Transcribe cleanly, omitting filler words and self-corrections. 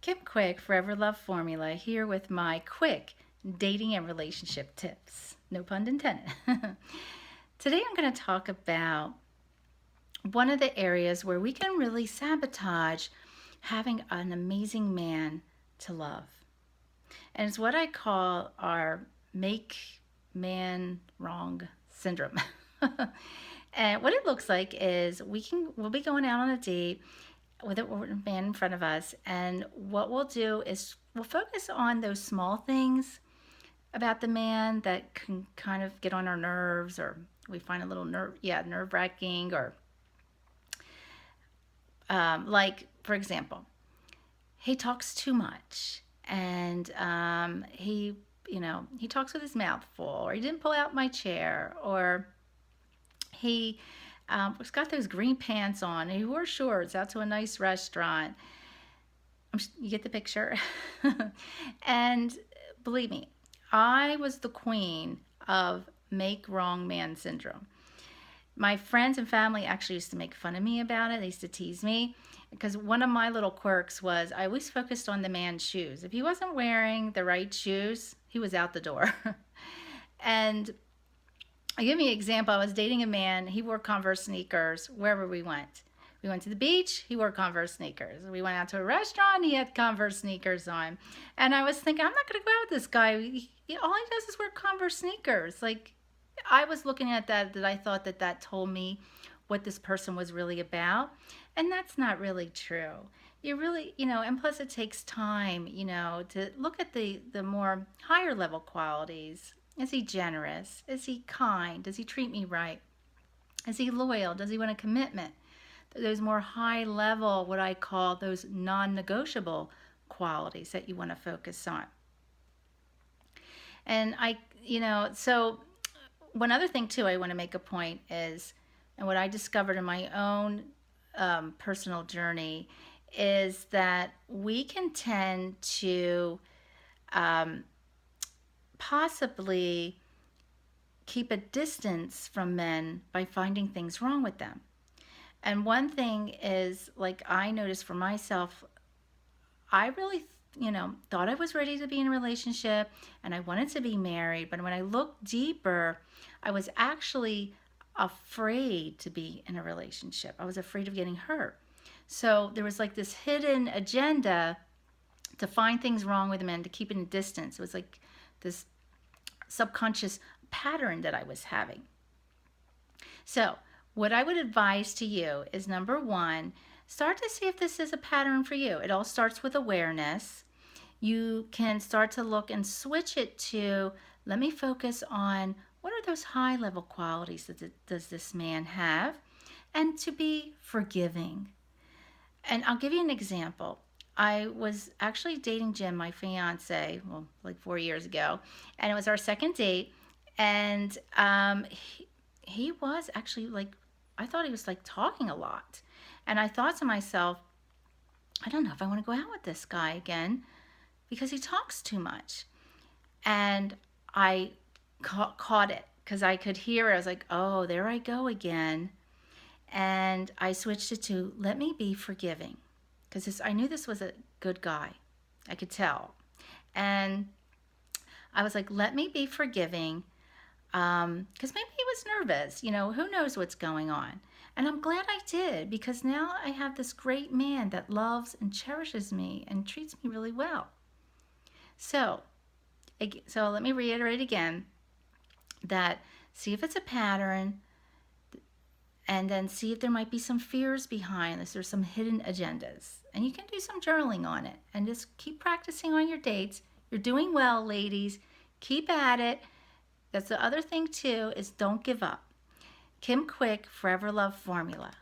Kim Quick, Forever Love Formula, here with my quick dating and relationship tips. No pun intended. Today I'm going to talk about one of the areas where we can really sabotage having an amazing man to love. And it's what I call our make man wrong syndrome. And what it looks like is we'll be going out on a date with a man in front of us, and what we'll do is we'll focus on those small things about the man that can kind of get on our nerves, or we find a little nerve wracking, or like for example, he talks too much, and he talks with his mouth full, or he didn't pull out my chair, or he has got those green pants on, and he wore shorts out to a nice restaurant. You get the picture. And believe me, I was the queen of make wrong man syndrome. My friends and family actually used to make fun of me about it. They used to tease me because one of my little quirks was I always focused on the man's shoes. If he wasn't wearing the right shoes, he was out the door. And I'll give you an example. I was dating a man. He wore Converse sneakers wherever we went. We went to the beach. He wore Converse sneakers. We went out to a restaurant. He had Converse sneakers on. And I was thinking, I'm not going to go out with this guy. All he does is wear Converse sneakers. Like, I was looking at that I thought that told me what this person was really about. And that's not really true. You really, and plus it takes time, to look at the more higher level qualities. Is he generous? Is he kind? Does he treat me right? Is he loyal? Does he want a commitment? Those more high level, what I call those non-negotiable qualities that you want to focus on. And so one other thing too I want to make a point is, and what I discovered in my own personal journey, is that we can tend to possibly keep a distance from men by finding things wrong with them. And one thing is, like I noticed for myself, I really, thought I was ready to be in a relationship and I wanted to be married. But when I looked deeper, I was actually afraid to be in a relationship. I was afraid of getting hurt. So there was like this hidden agenda to find things wrong with men, to keep it in distance. It was like this subconscious pattern that I was having. So what I would advise to you is, number one, start to see if this is a pattern for you. It all starts with awareness. You can start to look and switch it to, let me focus on what are those high level qualities that does this man have, and to be forgiving. And I'll give you an example. I was actually dating Jim, my fiance, well, like 4 years ago, and it was our second date. And he was actually like, I thought he was like talking a lot. And I thought to myself, I don't know if I want to go out with this guy again because he talks too much. And I caught it because I could hear it. I was like, oh, there I go again. And I switched it to, let me be forgiving, because I knew this was a good guy. I could tell. And I was like, let me be forgiving, because maybe he was nervous. Who knows what's going on. And I'm glad I did, because now I have this great man that loves and cherishes me and treats me really well. So let me reiterate again that see if it's a pattern, and then see if there might be some fears behind this or some hidden agendas. And you can do some journaling on it and just keep practicing on your dates. You're doing well, ladies. Keep at it. That's the other thing too, is don't give up. Kim Quick, Forever Love Formula.